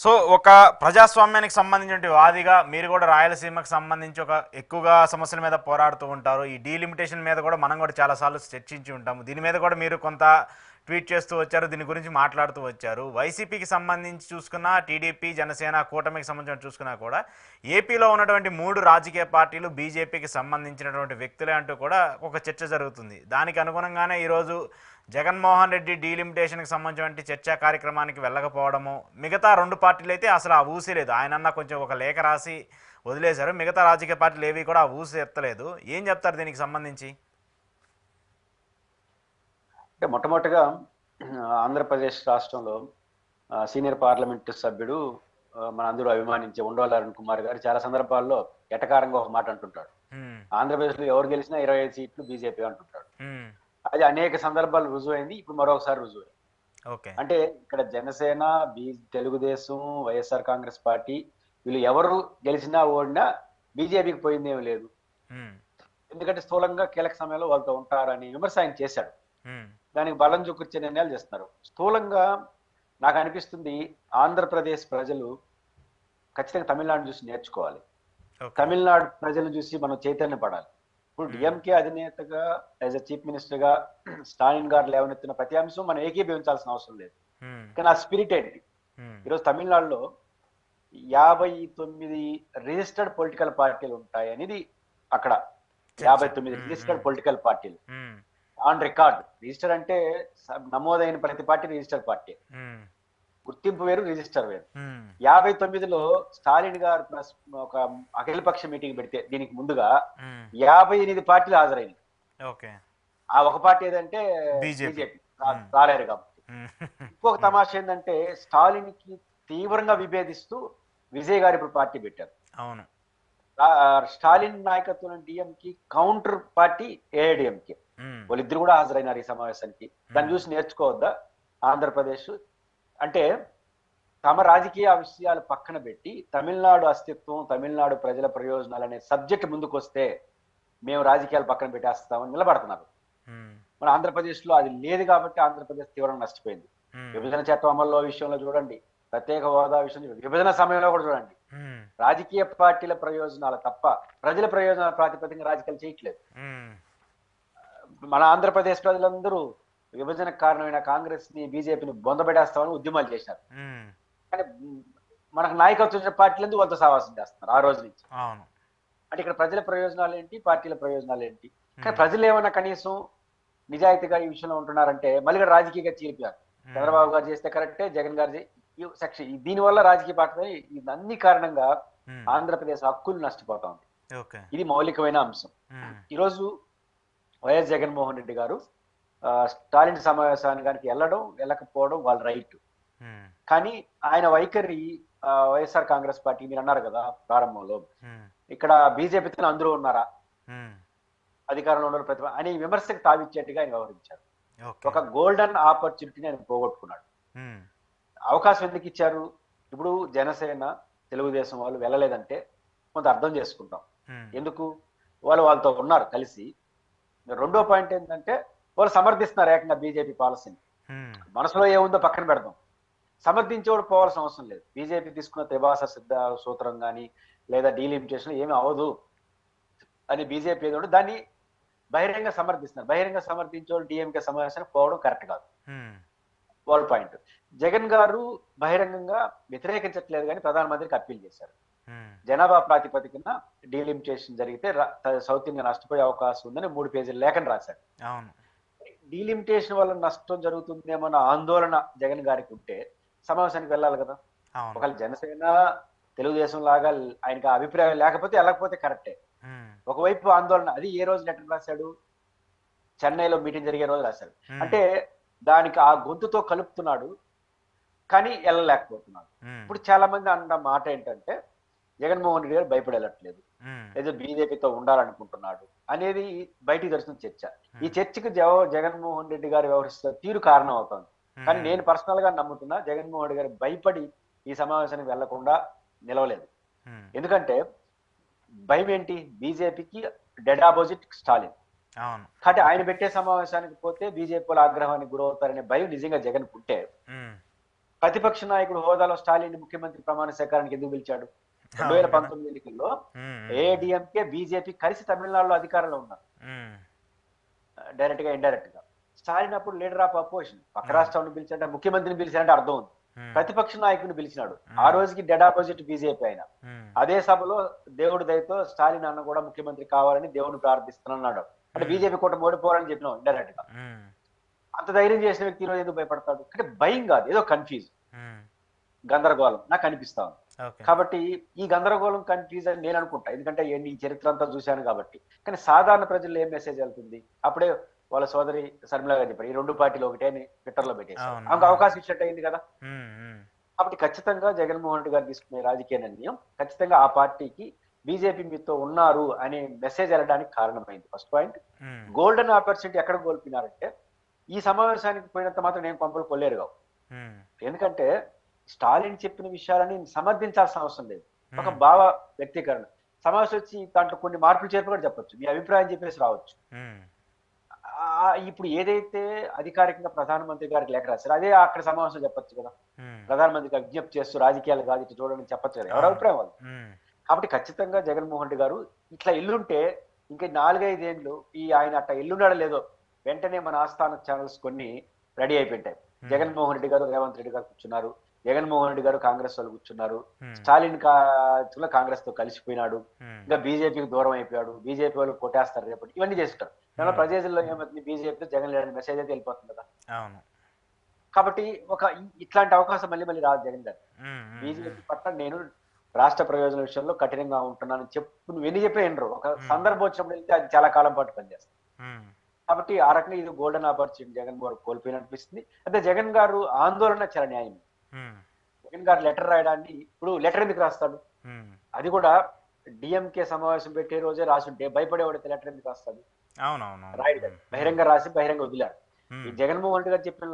So ఒక ప్రజాస్వామ్యానికి సంబంధించిన వాదిగా మీరు కూడా రాయలసీమకు సంబంధించి ఒక ఎక్కువగా సమస్యల మీద పోరాడుతూ ఉంటారు. ఈ డీలిమిటేషన్ మీద కూడా మనం కూడా చాలాసార్లు చర్చించి ఉంటాము. దీని మీద కూడా మీరు కొంత ట్వీట్ చేస్తూ వచ్చారు, దీని గురించి మాట్లాడుతూ వచ్చారు. వైసీపీకి సంబంధించి చూసుకున్నా, టీడీపీ జనసేన కూటమికి సంబంధించి చూసుకున్నా కూడా ఏపీలో ఉన్నటువంటి మూడు రాజకీయ పార్టీలు బీజేపీకి సంబంధించినటువంటి వ్యక్తులే అంటూ కూడా ఒక చర్చ జరుగుతుంది. దానికి అనుగుణంగానే ఈరోజు జగన్మోహన్ రెడ్డి డీలిమిటేషన్కి సంబంధించిన చర్చా కార్యక్రమానికి వెళ్ళకపోవడము, మిగతా రెండు పార్టీలు అయితే అసలు ఆ ఊసి లేదు. ఆయనన్నా కొంచెం ఒక లేఖ రాసి వదిలేశారు. మిగతా రాజకీయ పార్టీలు ఏవి కూడా ఆ ఊసి ఎత్తలేదు. ఏం చెప్తారు దీనికి సంబంధించి? అంటే మొట్టమొదటిగా ఆంధ్రప్రదేశ్ రాష్ట్రంలో సీనియర్ పార్లమెంటు సభ్యుడు మన అందరూ అభిమానించే ఉండవల్లి అరుణ్ కుమార్ గారు చాలా సందర్భాల్లో ఎటకారంగా ఒక మాట అంటుంటాడు. ఆంధ్రప్రదేశ్లో ఎవరు గెలిచినా 25 సీట్లు బీజేపీ అంటుంటాడు. అది అనేక సందర్భాలు రుజువైంది, ఇప్పుడు మరొకసారి రుజువైంది. అంటే ఇక్కడ జనసేన, తెలుగుదేశం, వైఎస్ఆర్ కాంగ్రెస్ పార్టీ వీళ్ళు ఎవరు గెలిచినా ఓడినా బీజేపీకి పోయిందేమీ లేదు. ఎందుకంటే స్థూలంగా కీలక సమయంలో వాళ్ళతో ఉంటారని విమర్శ ఆయన చేశాడు. దానికి బలం చూపించే నిర్ణయాలు చేస్తున్నారు. స్థూలంగా నాకు అనిపిస్తుంది ఆంధ్రప్రదేశ్ ప్రజలు ఖచ్చితంగా తమిళనాడు చూసి నేర్చుకోవాలి. తమిళనాడు ప్రజలు చూసి మనం చైతన్యపడాలి. ఇప్పుడు డిఎంకే అధినేతగా యాజ్ అ చీఫ్ మినిస్టర్ గా స్టాలిన్ గారు లేవనెత్తిన ప్రతి అంశం మనం ఏకీభవించాల్సిన అవసరం లేదు. కానీ ఆ స్పిరిట్ ఏంటి? ఈరోజు తమిళనాడులో 59 రిజిస్టర్డ్ పొలిటికల్ పార్టీలు ఉంటాయి అనేది అక్కడ 59 రిజిస్టర్డ్ పొలిటికల్ పార్టీలు ఆన్ రికార్డ్. రిజిస్టర్ అంటే నమోదైన ప్రతి పార్టీ రిజిస్టర్ పార్టీ, గుర్తింపు వేరు, రిజిస్టర్ వేరు. 59లో స్టాలిన్ గారు ఒక అఖిలపక్ష మీటింగ్ పెడితే దీనికి ముందుగా 58 పార్టీలు హాజరైనవి. ఆ ఒక పార్టీ ఏదంటే బీజేపీ రాలేరు కాబట్టి. ఇంకొక తమాషా ఏంటంటే స్టాలిన్ కి తీవ్రంగా విభేదిస్తూ విజయ్ గారు ఇప్పుడు పార్టీ పెట్టారు. అవును, స్టాలిన్ నాయకత్వం డిఎంకి కౌంటర్ పార్టీ ఏఐడిఎంకే. వాళ్ళిద్దరు కూడా హాజరైనారు ఈ సమావేశానికి. దాన్ని చూసి నేర్చుకోవద్దా ఆంధ్రప్రదేశ్? అంటే తమ రాజకీయ విషయాలు పక్కన పెట్టి తమిళనాడు అస్తిత్వం, తమిళనాడు ప్రజల ప్రయోజనాలు అనే సబ్జెక్ట్ ముందుకు వస్తే మేము రాజకీయాలు పక్కన పెట్టేస్తామని నిలబడుతున్నారు. మన ఆంధ్రప్రదేశ్ లో అది లేదు కాబట్టి ఆంధ్రప్రదేశ్ తీవ్రంగా నష్టపోయింది. విభజన చట్టం అమల్లో విషయంలో చూడండి, ప్రత్యేక హోదా విషయంలో, విభజన సమయంలో కూడా చూడండి, రాజకీయ పార్టీల ప్రయోజనాలు తప్ప ప్రజల ప్రయోజనాల ప్రాతిపదికన రాజకీయాలు చేయట్లేదు. మన ఆంధ్రప్రదేశ్ ప్రజలందరూ విభజనకు కారణమైన కాంగ్రెస్ ని, బీజేపీని బొందబెట్టేస్తామని ఉద్యమాలు చేశారు. కానీ మనకు నాయకత్వం పార్టీలందరూ వాళ్ళతో సహవాసం చేస్తున్నారు ఆ రోజు నుంచి. అంటే ఇక్కడ ప్రజల ప్రయోజనాలు ఏంటి, పార్టీల ప్రయోజనాలు ఏంటి? కానీ ప్రజలు ఏమన్నా కనీసం నిజాయితీగా ఈ విషయంలో ఉంటున్నారంటే మళ్ళీ కూడా రాజకీయంగా చీలిపారు. చంద్రబాబు గారు చేస్తే కరెక్టే, జగన్ గారు దీనివల్ల రాజకీయ పార్టీ అన్ని కారణంగా ఆంధ్రప్రదేశ్ హక్కులు నష్టపోతా ఉంది. ఇది మౌలికమైన అంశం. ఈరోజు వైఎస్ జగన్మోహన్ రెడ్డి గారు స్టాలిన్ సమావేశానికి వెళ్ళకపోవడం వాళ్ళ రైట్. కానీ ఆయన వైఖరి వైఎస్ఆర్ కాంగ్రెస్ పార్టీ, మీరు అన్నారు కదా ప్రారంభంలో, ఇక్కడ బీజేపీతో అందరూ ఉన్నారా, అధికారంలో ఉన్న ప్రతిభ అని విమర్శకు తావిచ్చేట్టుగా ఆయన వ్యవహరించారు. ఒక గోల్డెన్ ఆపర్చునిటీని ఆయన పోగొట్టుకున్నాడు. అవకాశం ఎందుకు ఇచ్చారు? ఇప్పుడు జనసేన, తెలుగుదేశం వాళ్ళు వెళ్ళలేదంటే కొంత అర్థం చేసుకుంటాం. ఎందుకు? వాళ్ళతో ఉన్నారు కలిసి. రెండో పాయింట్ ఏంటంటే వాళ్ళు సమర్థిస్తున్నారు ఏకంగా బీజేపీ పాలసీని. మనసులో ఏముందో పక్కన పెడదాం, సమర్థించేవాడు పోవాల్సిన అవసరం లేదు. బీజేపీ తీసుకున్న త్రిభాష సిద్ధ సూత్రం కానీ లేదా డీలిమిటేషన్ ఏమి అవదు అని బీజేపీ ఏదో దాన్ని బహిరంగ సమర్థిస్తున్నారు. బహిరంగ సమర్థించేవాళ్ళు డిఎంకే సమావేశానికి పోవడం కరెక్ట్ కాదు. వాళ్ళ పాయింట్. జగన్ గారు బహిరంగంగా వ్యతిరేకించట్లేదు కానీ ప్రధానమంత్రికి అప్పీల్ చేశారు. జనాభా ప్రాతిపదికన డీలిమిటేషన్ జరిగితే సౌత్ ఇండియా నష్టపోయే అవకాశం ఉందని 3 పేజీల లేఖను రాశారు. డీలిమిటేషన్ వల్ల నష్టం జరుగుతుందేమన్న ఆందోళన జగన్ గారికి ఉంటే సమావేశానికి వెళ్ళాలి కదా. ఒకవేళ జనసేన, తెలుగుదేశం లాగా ఆయనకి అభిప్రాయం లేకపోతే వెళ్ళకపోతే కరెక్టే. ఒకవైపు ఆందోళన, అది ఏ రోజు లెటర్ రాశాడు? చెన్నైలో మీటింగ్ జరిగే రోజు రాశాడు. అంటే దానికి ఆ గొంతుతో కలుపుతున్నాడు కానీ వెళ్ళలేకపోతున్నాడు. ఇప్పుడు చాలా మంది అన్న మాట ఏంటంటే జగన్మోహన్ రెడ్డి గారు భయపడి వెళ్ళట్లేదు, ఏదో బీజేపీతో ఉండాలనుకుంటున్నాడు అనేది బయటికి దర్శనం చర్చ. ఈ చర్చకు జగన్మోహన్ రెడ్డి గారు వ్యవహరిస్తున్న తీరు కారణం అవుతుంది. కానీ నేను పర్సనల్ గా నమ్ముతున్నా జగన్మోహన్ రెడ్డి గారు భయపడి ఈ సమావేశానికి వెళ్లకుండా నిలవలేదు. ఎందుకంటే భయం ఏంటి? బీజేపీకి డెడ్ ఆపోజిట్ స్టాలిన్. కాబట్టి ఆయన పెట్టే సమావేశానికి పోతే బీజేపీ ఆగ్రహానికి గురవుతారనే భయం నిజంగా జగన్ ఉంటే ప్రతిపక్ష నాయకుడు హోదాలో స్టాలిన్ ముఖ్యమంత్రి ప్రమాణ స్వీకారానికి ఎందుకు పిలిచాడు? 2019 ఎన్నికల్లో ఏఐడిఎంకే బీజేపీ కలిసి తమిళనాడులో అధికారంలో ఉన్నారు, డైరెక్ట్ గా ఇండైరెక్ట్ గా. స్టాలిన్ అప్పుడు లీడర్ ఆఫ్ అపోజిషన్, పక్క రాష్ట్రాన్ని పిలిచాడంటే ముఖ్యమంత్రిని పిలిచాడంటే అర్థం ఉంది. ప్రతిపక్ష నాయకుడిని పిలిచినాడు, ఆ రోజుకి డెడ్ ఆపోజిట్ బీజేపీ అయినా. అదే సభలో దేవుడి దయతో స్టాలిన్ అన్న కూడా ముఖ్యమంత్రి కావాలని దేవుడిని ప్రార్థిస్తున్నాడు. అంటే బీజేపీ కూటమి ఓడిపోవాలని చెప్పినాం ఇండైరెక్ట్ గా. అంత ధైర్యం చేసిన వ్యక్తి ఈరోజు ఎందుకు భయపడతాడు? అంటే భయం కాదు, ఏదో కన్ఫ్యూజ్, గందరగోళం నాకు అనిపిస్తా ఉంది. కాబట్టి ఈ గందరగోళం కన్ఫ్యూజన్ నేను అనుకుంటా, ఎందుకంటే ఈ చరిత్ర అంతా చూశాను కాబట్టి. కానీ సాధారణ ప్రజల్లో ఏం మెసేజ్ వెళ్తుంది? అప్పుడే వాళ్ళ సోదరి శర్మిల గారు చెప్పారు, ఈ రెండు పార్టీలు ఒకటే అని ట్విట్టర్ లో పెట్టేసారు. ఆమెకు అవకాశం ఇచ్చినట్టు అయింది కదా. కాబట్టి ఖచ్చితంగా జగన్మోహన్ రెడ్డి గారు తీసుకునే రాజకీయ నిర్ణయం ఖచ్చితంగా ఆ పార్టీకి బీజేపీ మీతో ఉన్నారు అనే మెసేజ్ వెళ్ళడానికి కారణమైంది. First point. గోల్డెన్ ఆపర్చునిటీ ఎక్కడ కోల్పోయినారంటే, ఈ సమావేశానికి పోయినంత మాత్రం నేను పంపలు కొల్లేరు కావు. ఎందుకంటే స్టాలిన్ చెప్పిన విషయాలని సమర్థించాల్సిన అవసరం లేదు, ఒక భావ వ్యక్తీకరణ. సమావేశం వచ్చి దాంట్లో కొన్ని మార్పులు చేర్పు కూడా చెప్పొచ్చు, మీ అభిప్రాయం చెప్పేసి రావచ్చు. ఇప్పుడు ఏదైతే అధికారికంగా ప్రధానమంత్రి గారికి లేఖ రాశారో అదే అక్కడ సమావేశం చెప్పొచ్చు కదా. ప్రధానమంత్రి గారు విజ్ఞప్తి చేస్తూ రాజకీయాలు కాదు ఇటు చూడని చెప్పొచ్చు కదా, ఎవరి అభిప్రాయం వాళ్ళు. కాబట్టి ఖచ్చితంగా జగన్మోహన్ రెడ్డి గారు ఇట్లా ఎల్లుంటే ఇంకా 4-5 ఏళ్ళు ఈ ఆయన అట్లా ఎల్లున్నాడో లేదో వెంటనే మన ఆస్థాన ఛానల్స్ కొన్ని రెడీ అయిపోయింటాయి. జగన్మోహన్ రెడ్డి గారు రేవంత్ రెడ్డి గారు కూర్చున్నారు, జగన్మోహన్ రెడ్డి గారు కాంగ్రెస్ వాళ్ళు కూర్చున్నారు, స్టాలిన్ కాంగ్రెస్ తో కలిసిపోయినాడు, ఇంకా బీజేపీకి దూరం అయిపోయాడు, బీజేపీ వాళ్ళు కొట్టేస్తారు రేపటి, ఇవన్నీ చేస్తుంటారు. దానిలో ప్రజల్లో ఏమవుతుంది, బీజేపీతో జగన్ లేని మెసేజ్ అయితే వెళ్ళిపోతుంది కదా. కాబట్టి ఇట్లాంటి అవకాశం మళ్ళీ మళ్ళీ రాదు జగన్ గారు. బీజేపీ పట్ల నేను రాష్ట్ర ప్రయోజన విషయంలో కఠినంగా ఉంటున్నాను చెప్పు, నువ్వు ఎన్ని చెప్పే వినరు. ఒక సందర్భం వచ్చినప్పుడు వెళ్తే అది చాలా కాలం పాటు పనిచేస్తుంది. కాబట్టి ఆ రకంగా ఇది గోల్డెన్ ఆపర్చునిటీ జగన్ గారు కోల్పోయిననిపిస్తుంది. అయితే జగన్ గారు ఆందోళన చాలా న్యాయం. జగన్ గారు లెటర్ రాయడాన్ని, ఇప్పుడు లెటర్ ఎందుకు రాస్తాడు? అది కూడా డిఎంకే సమావేశం పెట్టే రోజే రాసుంటే భయపడేవాడితే లెటర్ ఎందుకు రాస్తాడు? రాయడు, బహిరంగ రాసి బహిరంగ వదిలాడు. ఈ జగన్మోహన్ రెడ్డి గారు చెప్పిన